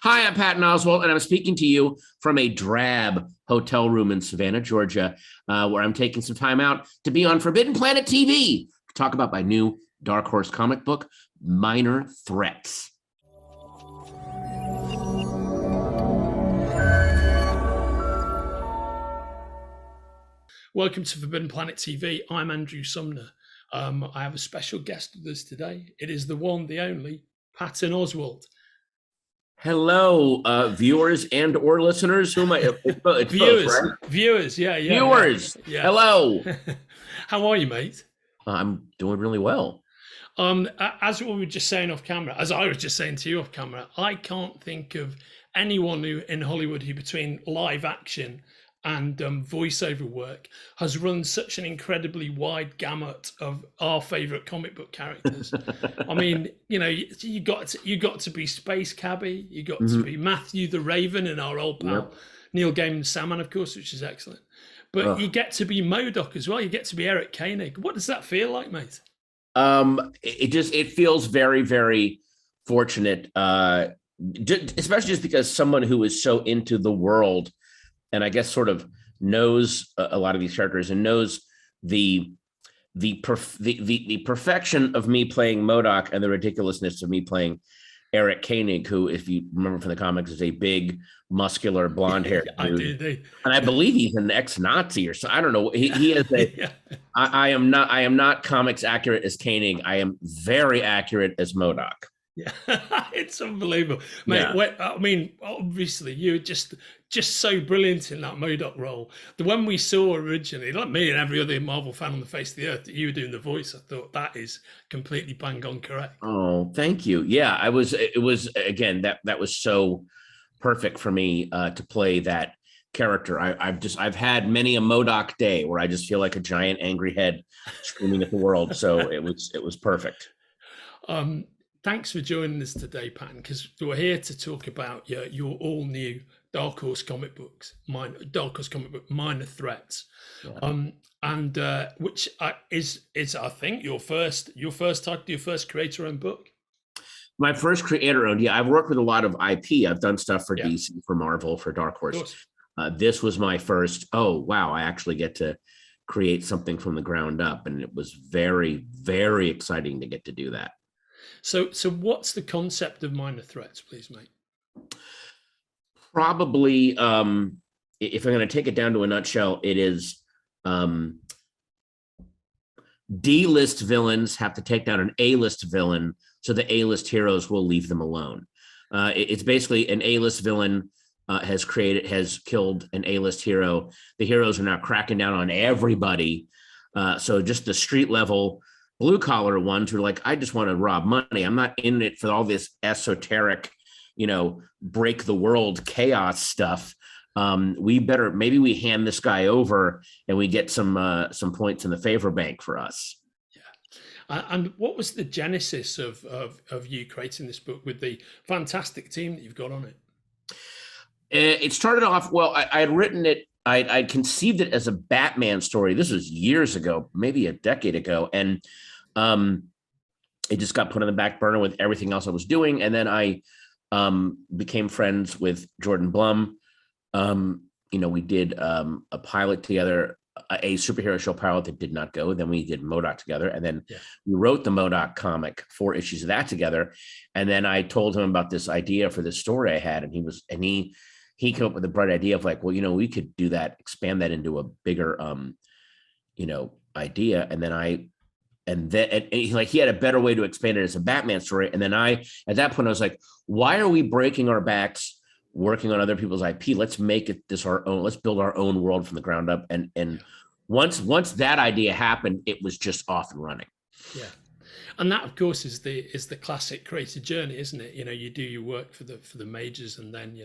Hi, I'm Patton Oswalt, and I'm speaking to you from a drab hotel room in Savannah, Georgia, where I'm taking some time out to be on Forbidden Planet TV to talk about my new Dark Horse comic book, Minor Threats. Welcome to Forbidden Planet TV. I'm Andrew Sumner. I have a special guest with us today. It is the one, the only, Patton Oswalt. Hello, viewers and or listeners. Who am I? It's Viewers, both, right? viewers, yeah. Viewers, yeah. Hello. How are you, mate? I'm doing really well. As we were just saying off camera, as I was just saying to you off camera, I can't think of anyone who in Hollywood who between live action and voiceover work has run such an incredibly wide gamut of our favorite comic book characters. I mean, you know, you got to be Space Cabby, you got to be Matthew the Raven and our old pal Neil Gaiman's Sandman, of course, which is excellent. But you get to be M.O.D.O.K as well. You get to be Eric Koenig. What does that feel like, mate? It feels very, very fortunate, especially just because someone who is so into the world and I guess sort of knows a lot of these characters and knows the perfection of me playing M.O.D.O.K and the ridiculousness of me playing Eric Koenig, who, if you remember from the comics, is a big, muscular, blonde-haired dude. I do. And I believe he's an ex-Nazi or so. I don't know. He is a. I am not comics accurate as Koenig. I am very accurate as M.O.D.O.K. Yeah, it's unbelievable, mate. Yeah. I mean, obviously, you're just so brilliant in that M.O.D.O.K role. The one we saw originally, like me and every other Marvel fan on the face of the earth, that you were doing the voice, I thought that is completely bang on correct. Oh, thank you. Yeah, it was again that was so perfect for me to play that character. I've had many a M.O.D.O.K day where I just feel like a giant angry head screaming at the world. So it was perfect. Thanks for joining us today, Patton, because we're here to talk about your all-new Dark Horse comic books, Dark Horse comic book, Minor Threats, which is I think your first creator-owned book. My first creator-owned, yeah. I've worked with a lot of IP. I've done stuff for DC, for Marvel, for Dark Horse. This was my first. Oh wow! I actually get to create something from the ground up, and it was very, very exciting to get to do that. So what's the concept of Minor Threats, please, mate? Probably, if I'm going to take it down to a nutshell, it is D-list villains have to take down an A-list villain, so the A-list heroes will leave them alone. It's basically an A-list villain has killed an A-list hero. The heroes are now cracking down on everybody. So just the street level blue collar ones who are like, I just want to rob money. I'm not in it for all this esoteric, break the world chaos stuff. Maybe we hand this guy over and we get some points in the favor bank for us. Yeah. And what was the genesis of you creating this book with the fantastic team that you've got on it? It started off, well, I had written it. I conceived it as a Batman story. This was years ago, maybe a decade ago. And it just got put on the back burner with everything else I was doing. And then I became friends with Jordan Blum. We did a pilot together, a superhero show pilot that did not go. Then we did M.O.D.O.K together. And then we wrote the M.O.D.O.K comic, 4 issues of that together. And then I told him about this idea for this story I had. And he came up with a bright idea of like, well, we could do that, expand that into a bigger, idea. And he had a better way to expand it as a Batman story. And then at that point, I was like, why are we breaking our backs working on other people's IP? Let's make it our own. Let's build our own world from the ground up. And once that idea happened, it was just off and running. Yeah. And that, of course, is the classic creative journey, isn't it? You do your work for the majors, and then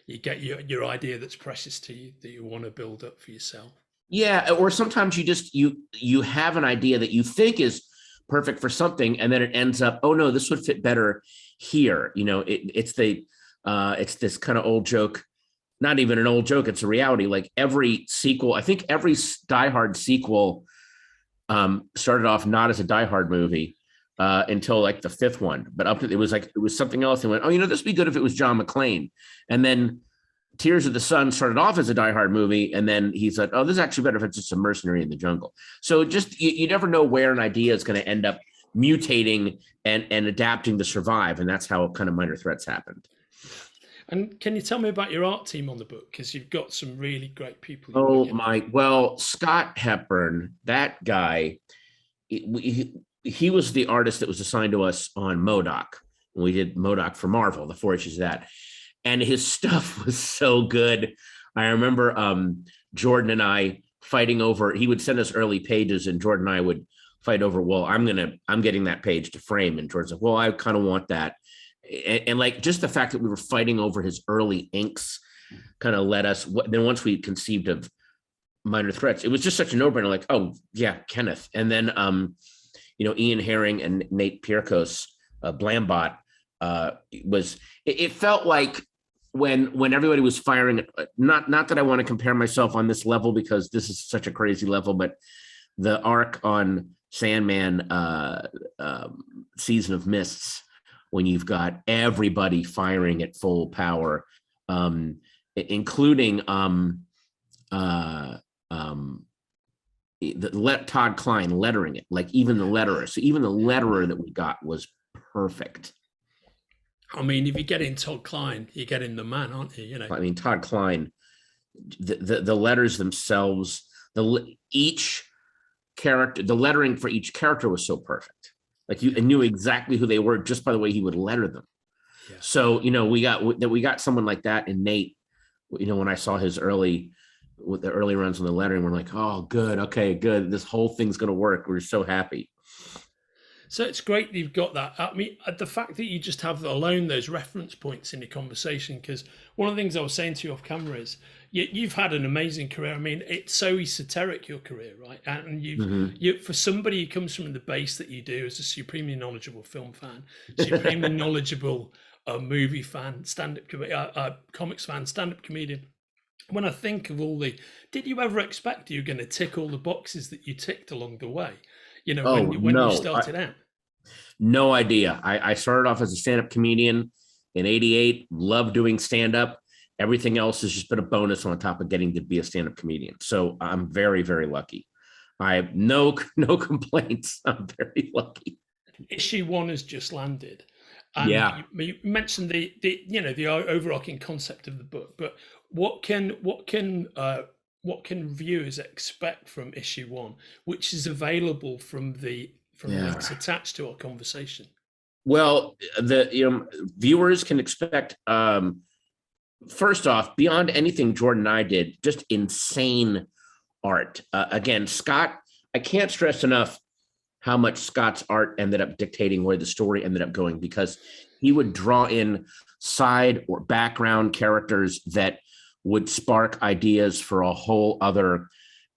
you get your idea that's precious to you that you want to build up for yourself. Yeah, or sometimes you have an idea that you think is perfect for something, and then it ends up, oh no, this would fit better here. It's this kind of old joke, not even an old joke. It's a reality. Like every sequel, I think every Die Hard sequel started off not as a Die Hard movie. until like the fifth one. But up to it was something else. And went, oh, this would be good if it was John McClane. And then Tears of the Sun started off as a Die Hard movie, and then he said, oh, this is actually better if it's just a mercenary in the jungle. So just you never know where an idea is going to end up mutating and adapting to survive, and that's how kind of Minor Threats happened. And can you tell me about your art team on the book? Because you've got some really great people. Well, Scott Hepburn, that guy, he was the artist that was assigned to us on M.O.D.O.K. We did M.O.D.O.K. for Marvel, the 4 issues of that. And his stuff was so good. I remember Jordan and I fighting over, he would send us early pages and Jordan and I would fight over, well, I'm getting that page to frame. And Jordan's like, well, I kind of want that. And like just the fact that we were fighting over his early inks kind of led us. Then once we conceived of Minor Threats, it was just such a no-brainer. Like, oh yeah, Kenneth. And then Ian Herring and Nate Piekos, Blambot, it felt like when everybody was firing. Not that I want to compare myself on this level because this is such a crazy level, but the arc on Sandman, Season of Mists, when you've got everybody firing at full power, including Todd Klein lettering it, like even the letterer. So even the letterer that we got was perfect. I mean, if you get in Todd Klein, you're getting the man, aren't you? I mean, Todd Klein, the letters themselves, each character, the lettering for each character was so perfect. Like you knew exactly who they were just by the way he would letter them. Yeah. So, we got someone like that in Nate. When I saw his early runs on the lettering, we're like, oh, good. Okay, good. This whole thing's going to work. We're so happy. So it's great that you've got that. I mean, the fact that you just have alone those reference points in your conversation, because one of the things I was saying to you off camera is you've had an amazing career. I mean, it's so esoteric, your career, right? And you for somebody who comes from the base that you do as a supremely knowledgeable film fan, supremely knowledgeable movie fan, comics fan, stand-up comedian. When I think of did you ever expect you were going to tick all the boxes that you ticked along the way? When you started out? No idea. I started off as a stand-up comedian in '88, loved doing stand-up. Everything else has just been a bonus on top of getting to be a stand-up comedian. So I'm very, very lucky. I have no complaints. I'm very lucky. Issue 1 has just landed. And you mentioned the overarching concept of the book, but what can viewers expect from issue 1, which is available from links attached to our conversation? Well, the viewers can expect, first off, beyond anything Jordan and I did, just insane art. Again, Scott, I can't stress enough how much Scott's art ended up dictating where the story ended up going, because he would draw in side or background characters that would spark ideas for a whole other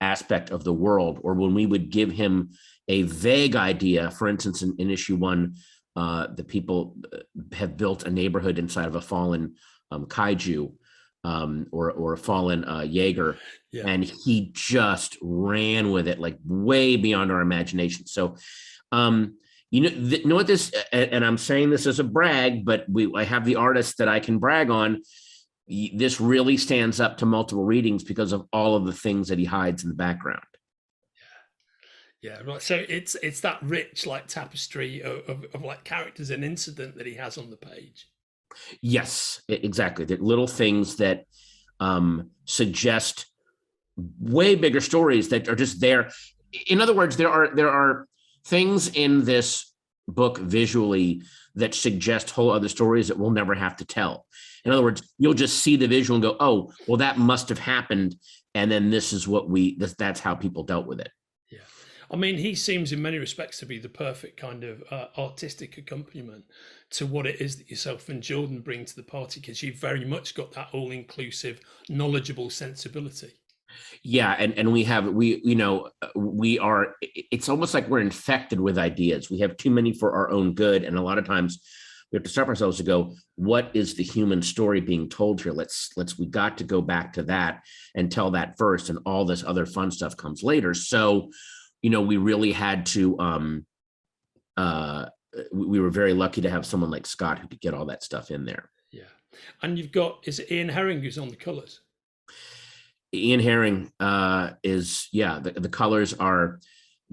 aspect of the world. Or when we would give him a vague idea, for instance, in issue 1, the people have built a neighborhood inside of a fallen kaiju or a fallen Jaeger. Yeah. And he just ran with it like way beyond our imagination. So, what this, and I'm saying this as a brag, but I have the artists that I can brag on. This really stands up to multiple readings because of all of the things that he hides in the background. Yeah, right. So it's that rich like tapestry of like characters and incident that he has on the page. Yes, exactly. The little things that suggest way bigger stories that are just there. In other words, there are things in this book visually that suggest whole other stories that we'll never have to tell. In other words, you'll just see the visual and go, oh, well, that must have happened. And then this is what that's how people dealt with it. Yeah. I mean, he seems in many respects to be the perfect kind of artistic accompaniment to what it is that yourself and Jordan bring to the party, because you've very much got that all-inclusive, knowledgeable sensibility. Yeah, and we are, it's almost like we're infected with ideas. We have too many for our own good, and a lot of times we have to stop ourselves to go, what is the human story being told here? We got to go back to that and tell that first, and all this other fun stuff comes later. So, we really had to we were very lucky to have someone like Scott who could get all that stuff in there. Yeah. And you've got, is it Ian Herring who's on the colors? Ian Herring is, yeah, the colors are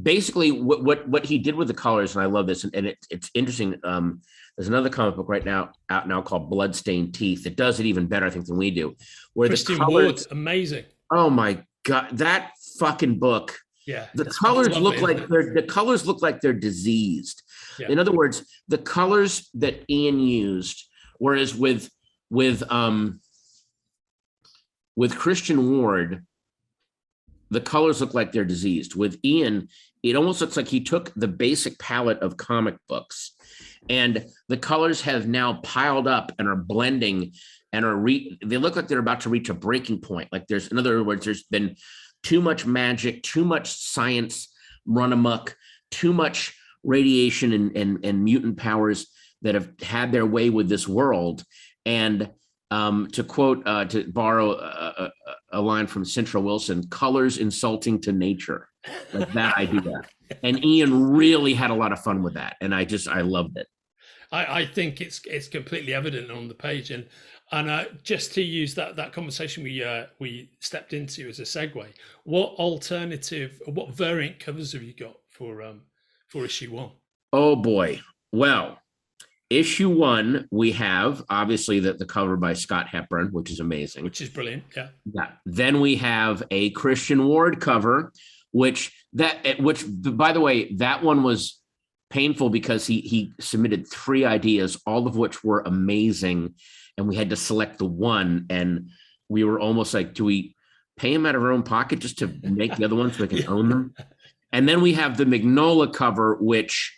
basically what he did with the colors. And I love this. And it's interesting. There's another comic book right now out now called Bloodstained Teeth. It does it even better, I think, than we do. Where Christian the colors, Ward, amazing. Oh my God, that fucking book. Yeah. The colors look like they're diseased. Yeah. In other words, the colors that Ian used, whereas with Christian Ward, the colors look like they're diseased. With Ian, it almost looks like he took the basic palette of comic books and the colors have now piled up and are blending and they look like they're about to reach a breaking point. Like in other words, there's been too much magic, too much science run amok, too much radiation and mutant powers that have had their way with this world. And to borrow a line from Central Wilson, colors insulting to nature. Like that idea. And Ian really had a lot of fun with that. And I loved it. I think it's completely evident on the page. And just to use that conversation we stepped into as a segue, what variant covers have you got for issue 1? Oh boy. Well, issue 1, we have obviously the cover by Scott Hepburn, which is amazing. Which is brilliant. Yeah. Yeah. Then we have a Christian Ward cover, which by the way, that one was painful because he submitted 3 ideas, all of which were amazing. And we had to select the one. And we were almost like, do we pay him out of our own pocket just to make the other ones so we can own them? And then we have the Magnolia cover, which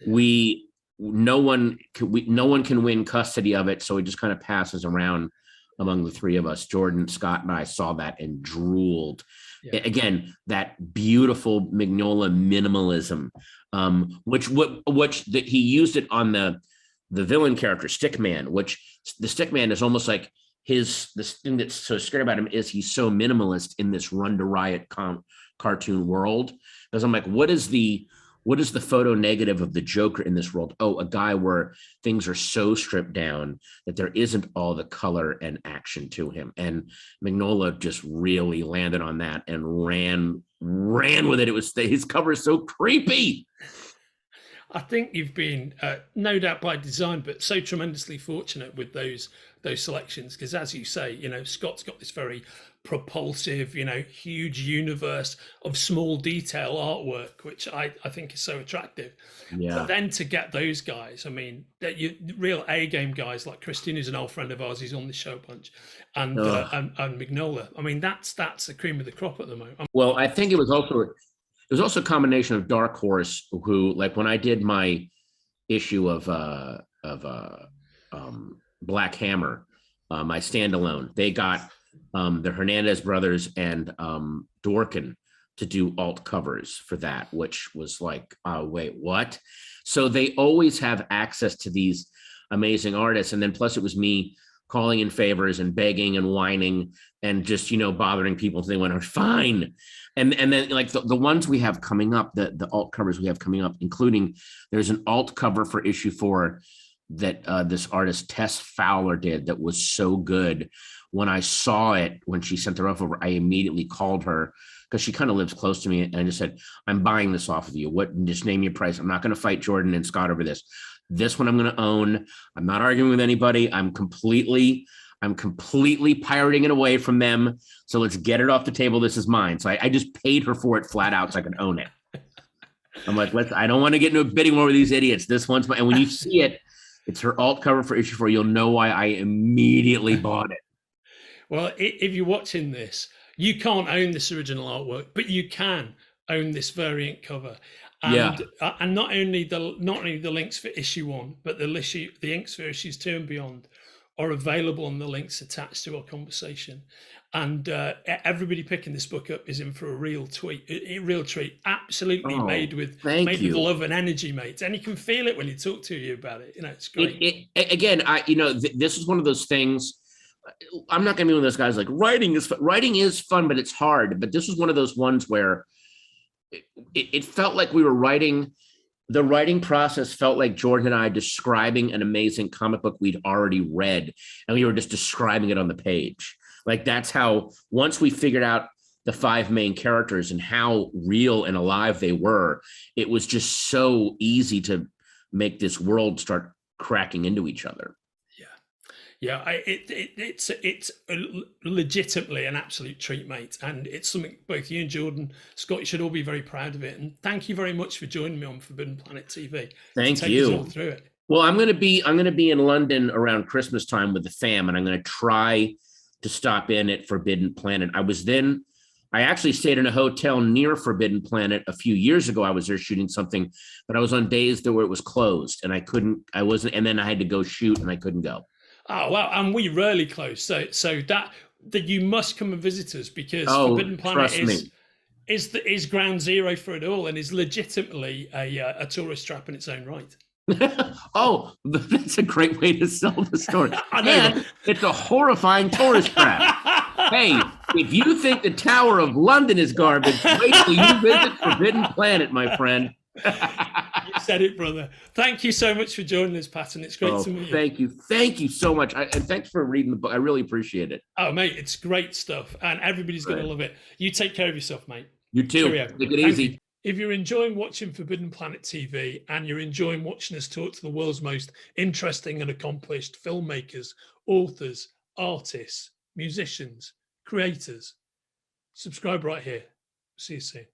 no one can win custody of it, so it just kind of passes around among the 3 of us. Jordan, Scott, and I saw that and drooled. Yeah. Again, that beautiful Magnolia minimalism, which he used it on the villain character Stickman, which the Stickman is almost like this thing that's so scary about him is he's so minimalist in this Run to Riot cartoon world. Because I'm like, what is the photo negative of the Joker in this world? Oh, a guy where things are so stripped down that there isn't all the color and action to him. And Magnolia just really landed on that and ran with it. His cover is so creepy. I think you've been, no doubt by design, but so tremendously fortunate with those selections. Because as you say, Scott's got this very propulsive, huge universe of small detail artwork, which I think is so attractive. Yeah. But then to get those guys, I mean, real A-game guys like Christian, who's an old friend of ours, he's on the show bunch, and Magnolia. I mean, that's the cream of the crop at the moment. Well, I think it was also a combination of Dark Horse, who, like, when I did my issue of Black Hammer, my standalone, they got the Hernandez brothers and Dworkin to do alt covers for that, which was like, wait, what? So they always have access to these amazing artists. And then plus it was me calling in favors and begging and whining and just, bothering people until they went, fine. And then like the ones we have coming up, the alt covers we have coming up, including there's an alt cover for issue 4 that this artist Tess Fowler did that was so good. When I saw it, when she sent the rough over, I immediately called her because she kind of lives close to me. And I just said, I'm buying this off of you. Just name your price. I'm not going to fight Jordan and Scott over this. This one I'm going to own. I'm not arguing with anybody. I'm completely pirating it away from them. So let's get it off the table. This is mine. So I just paid her for it flat out so I can own it. I'm like, I don't want to get into a bidding war with these idiots. This one's mine. And when you see it, it's her alt cover for issue 4. You'll know why I immediately bought it. Well, if you're watching this, you can't own this original artwork, but you can own this variant cover. And, and not only the links for issue 1, but the inks for issues 2 and beyond are available on the links attached to our conversation. And everybody picking this book up is in for a real treat. Absolutely made with love and energy, mate. And you can feel it when you talk to you about it. It's great. This is one of those things. I'm not going to be one of those guys like writing is fun, but it's hard. But this was one of those ones where it felt like we were writing The writing process felt like Jordan and I describing an amazing comic book we'd already read, and we were just describing it on the page. Like that's how, once we figured out the five main characters and how real and alive they were, it was just so easy to make this world start cracking into each other. Yeah, it's legitimately an absolute treat, mate, and it's something both you and Jordan, Scott, you should all be very proud of it. And thank you very much for joining me on Forbidden Planet TV. Thank to take you. us all through it. Well, I'm going to be in London around Christmas time with the fam, and I'm going to try to stop in at Forbidden Planet. I actually stayed in a hotel near Forbidden Planet a few years ago. I was there shooting something, but I was on days where it was closed, and and then I had to go shoot, and I couldn't go. Oh wow, and we rarely close, so that you must come and visit us, because Forbidden Planet is ground zero for it all, and is legitimately a tourist trap in its own right. Oh, that's a great way to sell the story. I know, and it's a horrifying tourist trap. Hey, if you think the Tower of London is garbage, wait till you visit Forbidden Planet, my friend. You said it, brother. Thank you so much for joining us, Patton. It's great to meet you. Thank you so much, and thanks for reading the book. I really appreciate it. Oh, mate, it's great stuff, and everybody's going to love it. You take care of yourself, mate. You too. Cheerio. Take it easy. If you're enjoying watching Forbidden Planet TV, and you're enjoying watching us talk to the world's most interesting and accomplished filmmakers, authors, artists, musicians, creators, subscribe right here. See you soon.